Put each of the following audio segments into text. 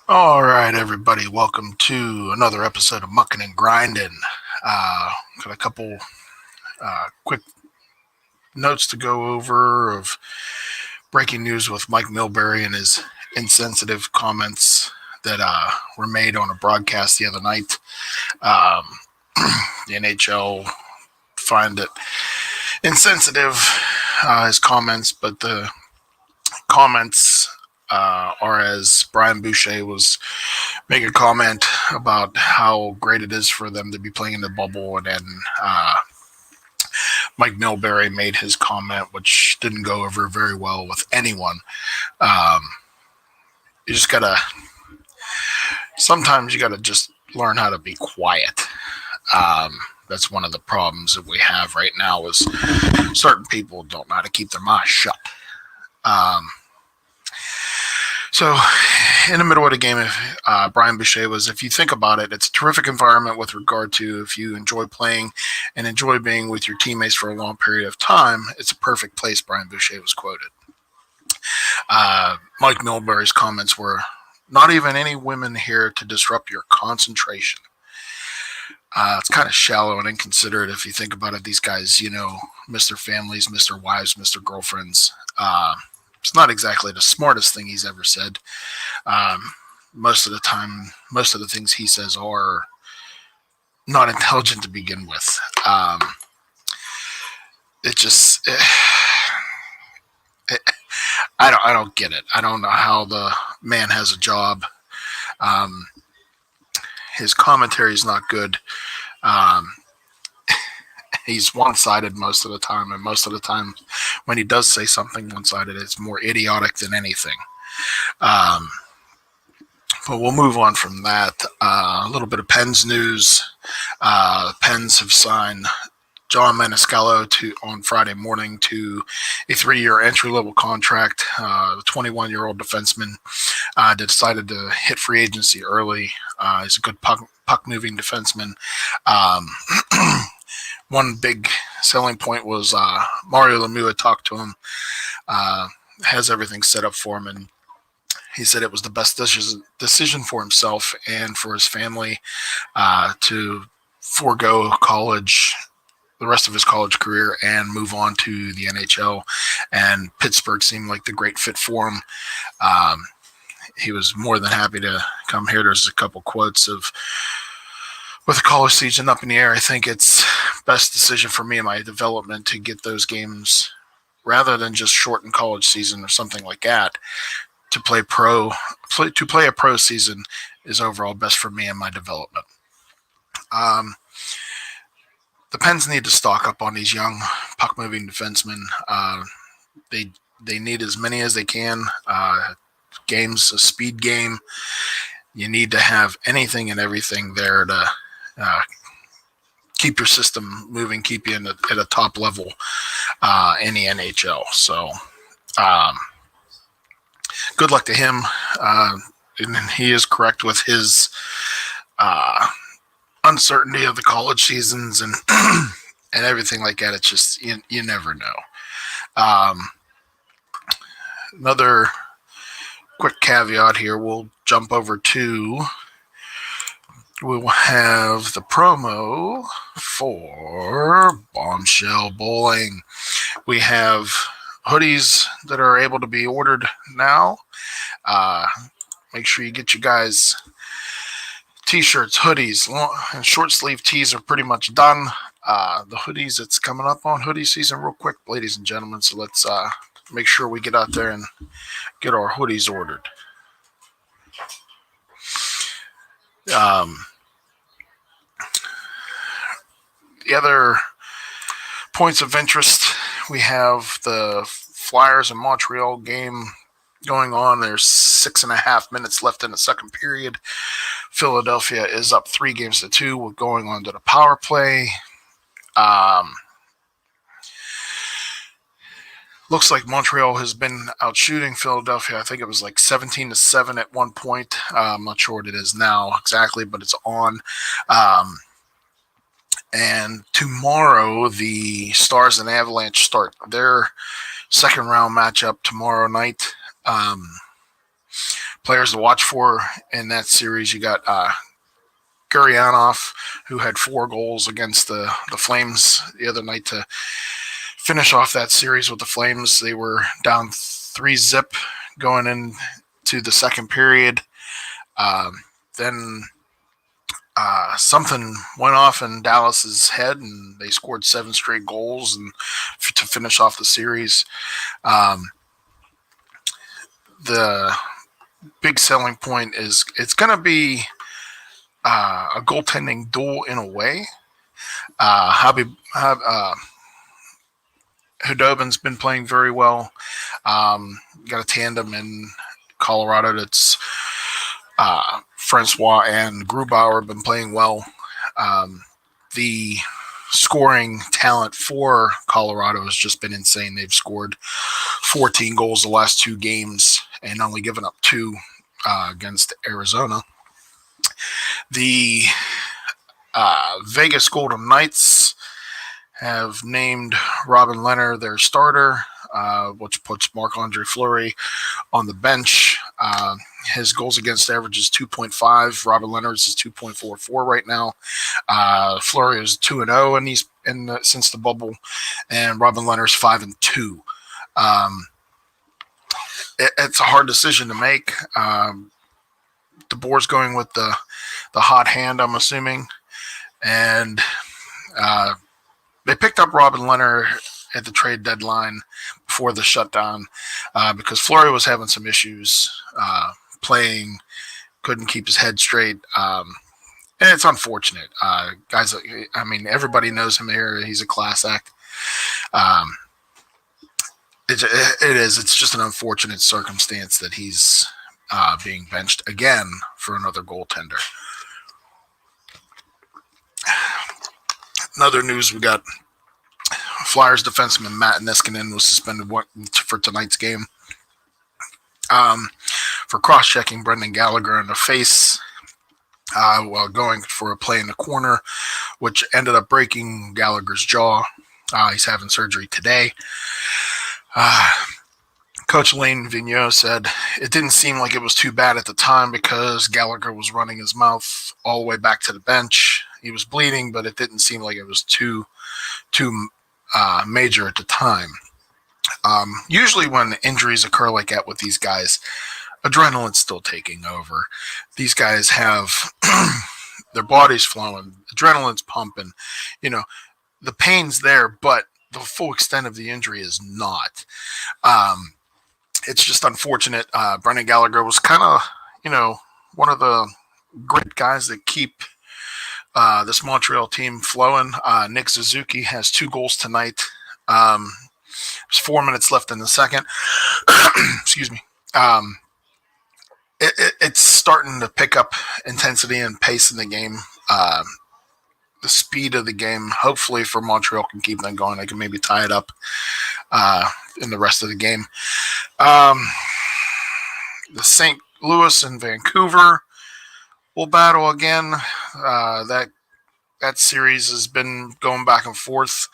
All right, everybody, welcome to another episode of Muckin and Grindin. Got a couple quick notes to go over of breaking news with Mike Milbury and his insensitive comments that were made on a broadcast the other night. Um, the NHL find it insensitive, his comments, but the comments are as Brian Boucher was make a comment about how great it is for them to be playing in the bubble, and then Mike Milbury made his comment, which didn't go over very well with anyone. Um, you just gotta sometimes you gotta just learn how to be quiet. Um, that's one of the problems that we have right now is certain people don't know how to keep their mouth shut. Um, So, in the middle of the game, Brian Boucher was, if you think about it, it's a terrific environment with regard to if you enjoy playing and enjoy being with your teammates for a long period of time, it's a perfect place, Brian Boucher was quoted. Mike Milbury's comments were, not even any women here to disrupt your concentration. It's kind of shallow and inconsiderate if you think about it. These guys, Mr. Families, Mr. Wives, Mr. Girlfriends. It's not exactly the smartest thing he's ever said. Um, most of the time, most of the things he says are not intelligent to begin with. It just, it, I don't get it. I don't know how the man has a job. Um, his commentary is not good. Um, he's one-sided most of the time, and most of the time, when he does say something one-sided, it's more idiotic than anything. Um, But we'll move on from that. A little bit of Pens news. Pens have signed John Maniscalco on Friday morning to a 3-year entry-level contract. The 21-year-old defenseman decided to hit free agency early. He's a good puck-moving defenseman. Um, one big selling point was Mario Lemieux had talked to him, has everything set up for him, and he said it was the best decision for himself and for his family to forego college, the rest of his college career, and move on to the NHL. And Pittsburgh seemed like the great fit for him. He was more than happy to come here. There's a couple quotes of, with the college season up in the air, I think it's best decision for me in my development to get those games rather than just shorten college season or something like that. To play a pro season is overall best for me and my development. The Pens need to stock up on these young puck moving defensemen. They need as many as they can. Game's a speed game. You need to have anything and everything there to keep your system moving, keep you at a top level in the NHL. So. Good luck to him. And he is correct with his uncertainty of the college seasons and and everything like that. It's just you never know. Another quick caveat here. We'll jump over to. We will have the promo for Bombshell Bowling. We have hoodies that are able to be ordered now. Make sure you get you guys t-shirts, hoodies, and short sleeve tees are pretty much done. The hoodies, it's coming up on hoodie season real quick, ladies and gentlemen. So let's make sure we get out there and get our hoodies ordered. The other points of interest, we have the Flyers and Montreal game going on. There's 6.5 minutes left in the second period. Philadelphia is up 3-2. We're going on to the power play. Looks like Montreal has been out shooting Philadelphia. I think it was like 17-7 at one point. I'm not sure what it is now exactly, but it's on. And tomorrow, the Stars and Avalanche start their second round matchup tomorrow night. players to watch for in that series, you got Gurrianov, who had 4 goals against the Flames the other night to finish off that series with the Flames. They were down 3-0 going into the second period. Then something went off in Dallas's head, and they scored 7 straight goals and to finish off the series. The big selling point is it's going to be a goaltending duel in a way. Hudobin's been playing very well. Got a tandem in Colorado that's Francois and Grubauer have been playing well. The scoring talent for Colorado has just been insane. They've scored 14 goals the last 2 games and only given up 2 against Arizona. The Vegas Golden Knights have named Robin Lehner their starter, which puts Marc-Andre Fleury on the bench. His goals against average is 2.5. Robin Lehner's is 2.44 right now. Fleury is 2-0, and he's since the bubble, and Robin Lehner's 5-2. It's a hard decision to make. DeBoer's going with the hot hand, I'm assuming, and they picked up Robin Lehner at the trade deadline before the shutdown because Fleury was having some issues playing, couldn't keep his head straight. And it's unfortunate. Guys, I mean, everybody knows him here. He's a class act. It is. It's just an unfortunate circumstance that he's being benched again for another goaltender. Another news we got: Flyers defenseman Matt Niskanen was suspended for tonight's game for cross-checking Brendan Gallagher in the face while going for a play in the corner, which ended up breaking Gallagher's jaw. He's having surgery today. Coach Lane Vigneault said it didn't seem like it was too bad at the time because Gallagher was running his mouth all the way back to the bench. He was bleeding, but it didn't seem like it was too major at the time. Usually when injuries occur like that with these guys, adrenaline's still taking over. These guys have their bodies flowing, adrenaline's pumping. You know, the pain's there, but the full extent of the injury is not. It's just unfortunate. Brendan Gallagher was kind of, one of the great guys that keep this Montreal team flowing. Nick Suzuki has 2 goals tonight. There's 4 minutes left in the second. Excuse me. It's starting to pick up intensity and pace in the game. The speed of the game, hopefully for Montreal, can keep them going. They can maybe tie it up in the rest of the game. The St. Louis and Vancouver will battle again. That series has been going back and forth.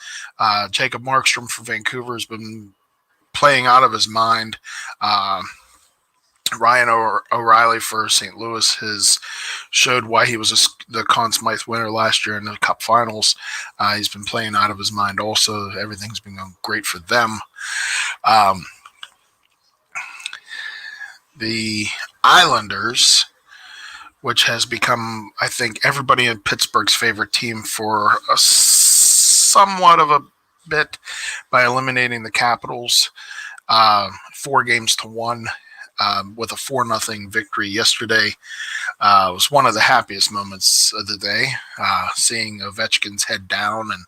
Jacob Markstrom for Vancouver has been playing out of his mind. Ryan O'Reilly for St. Louis has showed why he was the Conn Smythe winner last year in the Cup Finals. He's been playing out of his mind also. Everything's been going great for them. The Islanders, which has become, I think, everybody in Pittsburgh's favorite team for a somewhat of a bit by eliminating the Capitals 4-1 with a 4-0 victory yesterday. It was one of the happiest moments of the day, seeing Ovechkin's head down and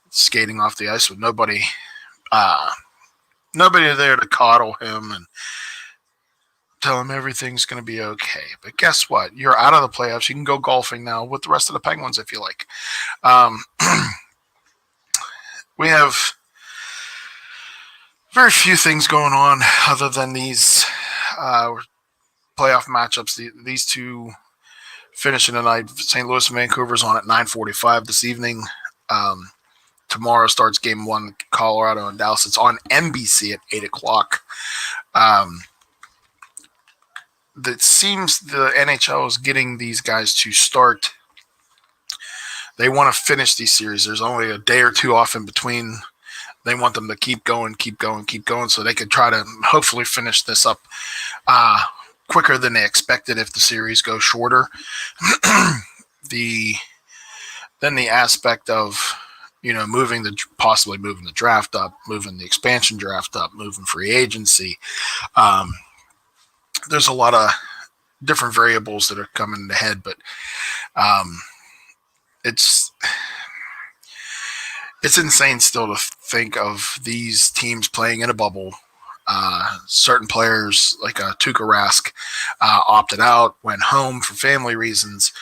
skating off the ice with nobody there to coddle him and tell him everything's going to be okay. But guess what? You're out of the playoffs. You can go golfing now with the rest of the Penguins if you like. We have very few things going on other than these playoff matchups. These 2 finishing tonight. St. Louis and Vancouver's on at 9:45 this evening. Tomorrow starts Game 1, Colorado and Dallas. It's on NBC at 8 o'clock. it seems the NHL is getting these guys to start. They want to finish these series. There's only a day or two off in between. They want them to keep going, so they could try to hopefully finish this up quicker than they expected if the series goes shorter. the aspect of possibly moving the draft up, moving the expansion draft up, moving free agency. There's a lot of different variables that are coming into head, but it's insane still to think of these teams playing in a bubble. Certain players like Tuukka Rask opted out, went home for family reasons.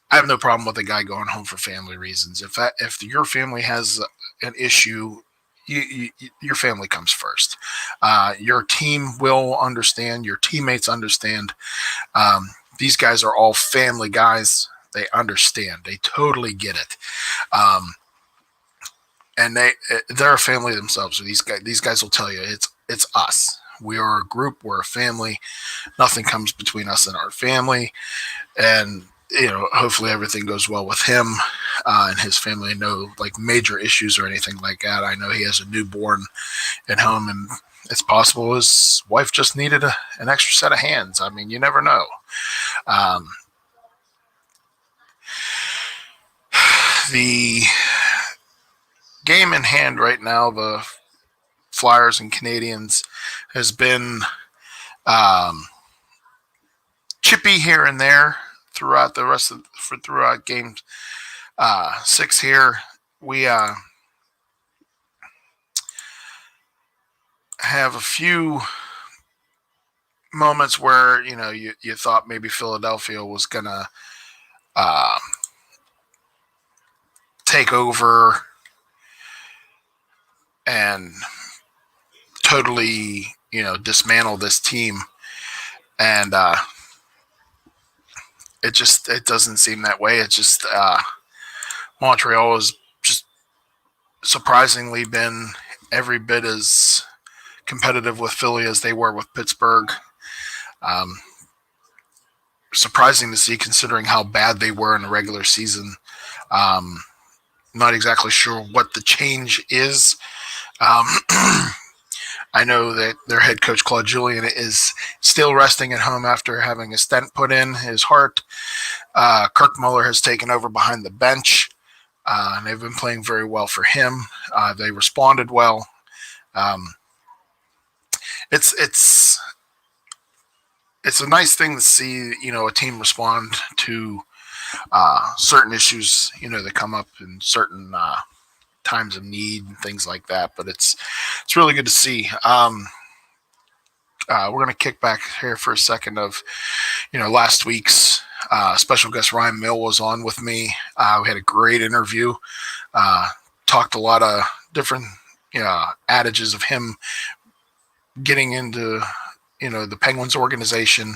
I have no problem with a guy going home for family reasons. If your family has an issue, your family comes first. Your team will understand. Your teammates understand. These guys are all family guys. They understand. They totally get it. And they're a family themselves. So these guys will tell you it's us. We are a group. We're a family. Nothing comes between us and our family. And hopefully everything goes well with him and his family. No major issues or anything like that. I know he has a newborn at home, and it's possible his wife just needed an extra set of hands. I mean, you never know. The game in hand right now, the Flyers and Canadiens, has been chippy here and there throughout throughout game 6 here. We have a few moments where you thought maybe Philadelphia was gonna take over and totally dismantle this team, and it doesn't seem that way. It's just Montreal has just surprisingly been every bit as competitive with Philly as they were with Pittsburgh. Surprising to see, considering how bad they were in the regular season. Not exactly sure what the change is. I know that their head coach, Claude Julien, is still resting at home after having a stent put in his heart. Kirk Muller has taken over behind the bench, and they've been playing very well for him. They responded well. It's a nice thing to see, a team respond to certain issues, that come up in certain times of need and things like that. But it's really good to see. We're going to kick back here for a second of, last week's special guest Ryan Mill was on with me. We had a great interview. Talked a lot of different, adages of him getting into, the Penguins organization.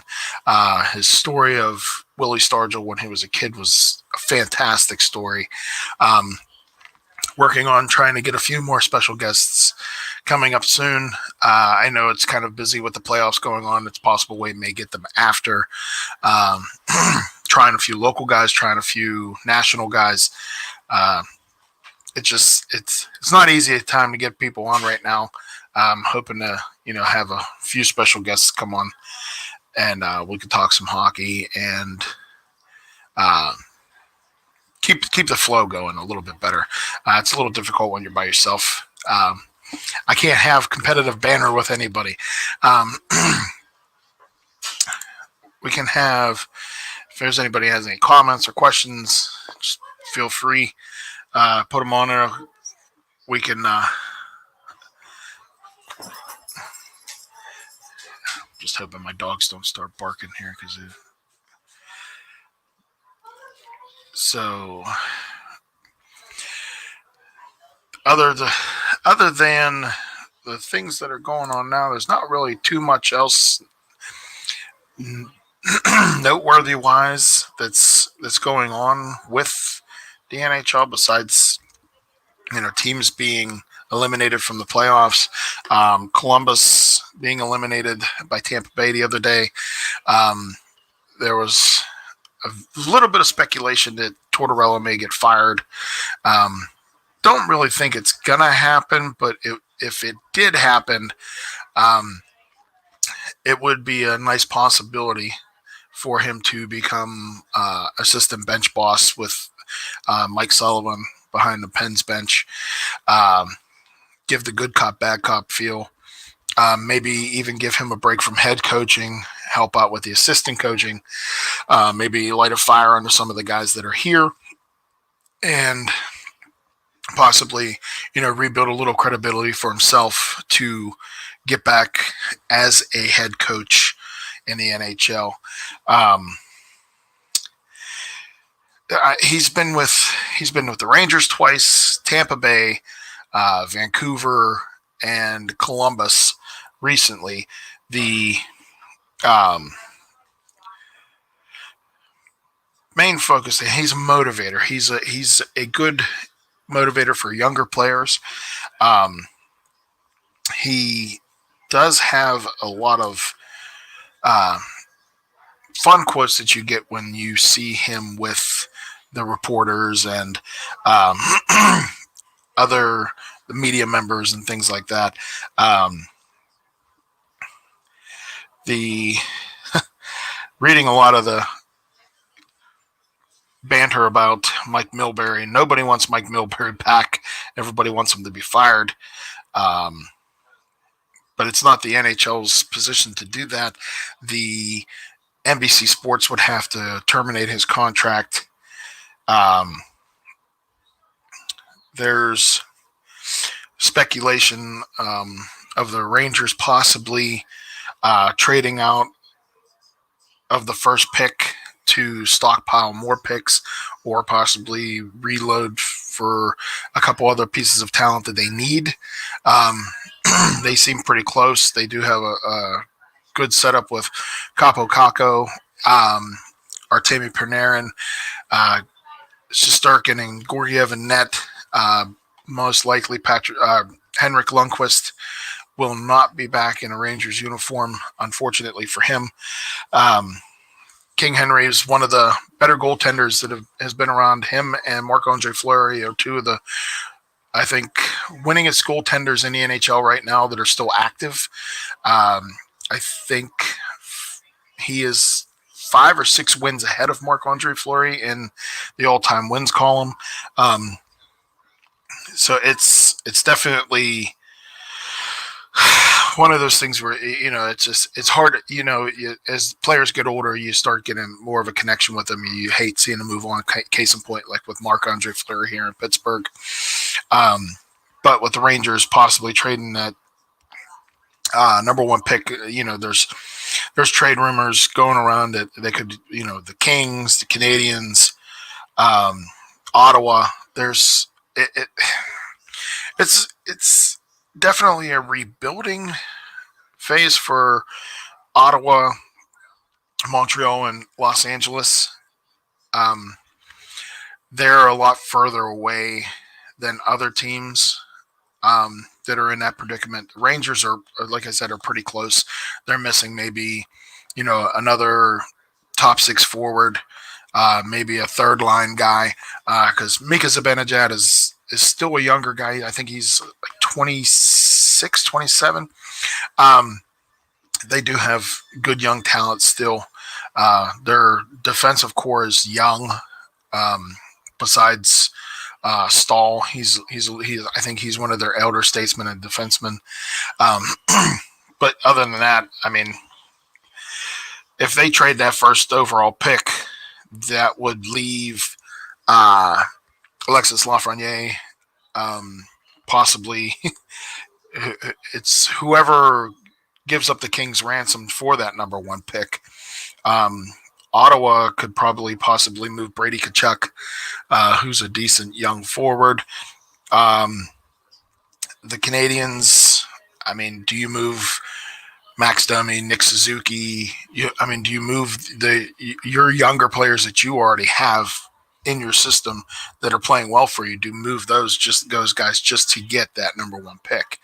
His story of Willie Stargell when he was a kid was a fantastic story. Working on trying to get a few more special guests coming up soon. I know it's kind of busy with the playoffs going on. It's possible we may get them after. Trying a few local guys, trying a few national guys. It's not easy time to get people on right now. I'm hoping to have a few special guests come on, and we could talk some hockey and keep the flow going a little bit better. It's a little difficult when you're by yourself. I can't have competitive banter with anybody. We can have, if there's anybody has any comments or questions, just feel free. Put them on there. We can just hoping my dogs don't start barking here because so other than the things that are going on now, there's not really too much else noteworthy wise that's going on with the NHL besides teams being eliminated from the playoffs. Columbus being eliminated by Tampa Bay the other day. There was a little bit of speculation that Tortorella may get fired. Don't really think it's gonna happen, but if it did happen, um, it would be a nice possibility for him to become assistant bench boss with Mike Sullivan behind the Pens bench. Um, give the good cop, bad cop feel. Maybe even give him a break from head coaching, help out with the assistant coaching, maybe light a fire under some of the guys that are here, and possibly, rebuild a little credibility for himself to get back as a head coach in the NHL. Um, he's been with the Rangers twice, Tampa Bay, Vancouver, and Columbus recently. The um, main focus, he's a motivator. He's a good motivator for younger players. Um, he does have a lot of uh, fun quotes that you get when you see him with the reporters and um, other media members and things like that. The reading a lot of the banter about Mike Milbury. Nobody wants Mike Milbury back. Everybody wants him to be fired. Um, but it's not the NHL's position to do that. The NBC Sports would have to terminate his contract. There's speculation of the Rangers possibly trading out of the first pick to stockpile more picks or possibly reload for a couple other pieces of talent that they need. They seem pretty close. They do have a good setup with Capo Caco, Artemi Panarin, Shesterkin, and Georgiev and net. Most likely, Henrik Lundqvist will not be back in a Rangers uniform, unfortunately for him. King Henry is one of the better goaltenders that has been around. Him and Marc-Andre Fleury are two of the, I think, winningest goaltenders in the NHL right now that are still active. I think he is 5 or 6 wins ahead of Marc-Andre Fleury in the all-time wins column. So it's definitely one of those things where it's hard. As players get older, you start getting more of a connection with them. You hate seeing them move on. Case in point, like with Marc-Andre Fleury here in Pittsburgh. But with the Rangers possibly trading that number one pick, there's trade rumors going around that they could, the Kings, the Canadians, Ottawa. It's definitely a rebuilding phase for Ottawa, Montreal, and Los Angeles. They're a lot further away than other teams that are in that predicament. The Rangers are, like I said, are pretty close. They're missing maybe, another top 6 forward, maybe a third line guy, because Mika Zibanejad is still a younger guy. I think he's like 26, 27. They do have good young talent still. Their defensive core is young. Besides Stahl, he's I think he's one of their elder statesmen and defensemen. But other than that, I mean, if they trade that first overall pick, that would leave Alexis Lafreniere, possibly. It's whoever gives up the Kings ransom for that number one pick. Ottawa could possibly move Brady Tkachuk, who's a decent young forward. The Canadians, I mean, do you move Max Domi, Nick Suzuki? Do you move your younger players that you already have in your system that are playing well for you? Do move those guys just to get that number one pick,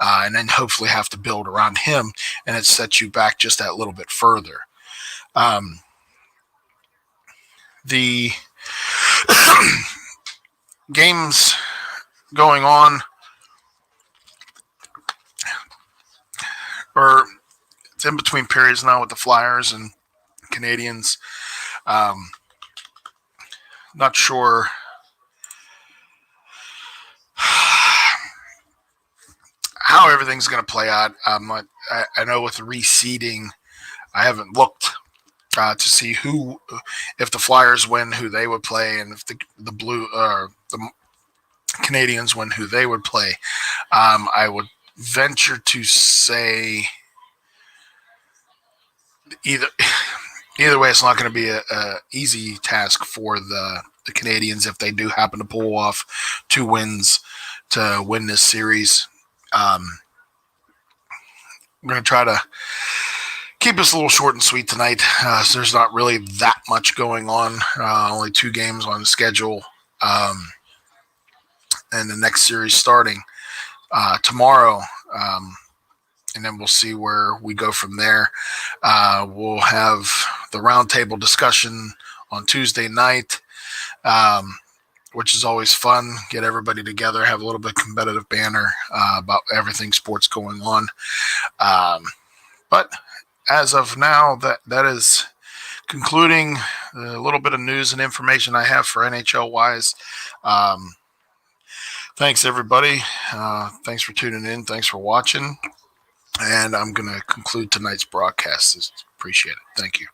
and then hopefully have to build around him, and it sets you back just that little bit further. The games going on, or it's in between periods now with the Flyers and Canadians. Not sure how everything's going to play out. I know with the reseeding, I haven't looked to see who, if the Flyers win, who they would play, and if the Canadians win, who they would play. I would venture to say either way, it's not going to be a easy task for the Canadians if they do happen to pull off 2 wins to win this series. I'm going to try to keep us a little short and sweet tonight. So there's not really that much going on. Only 2 games on the schedule. And the next series starting tomorrow. And then we'll see where we go from there. We'll have the roundtable discussion on Tuesday night, which is always fun. Get everybody together, have a little bit of competitive banter about everything sports going on. But as of now, that is concluding a little bit of news and information I have for NHL-wise. Thanks, everybody. Thanks for tuning in. Thanks for watching. And I'm going to conclude tonight's broadcast. Appreciate it. Thank you.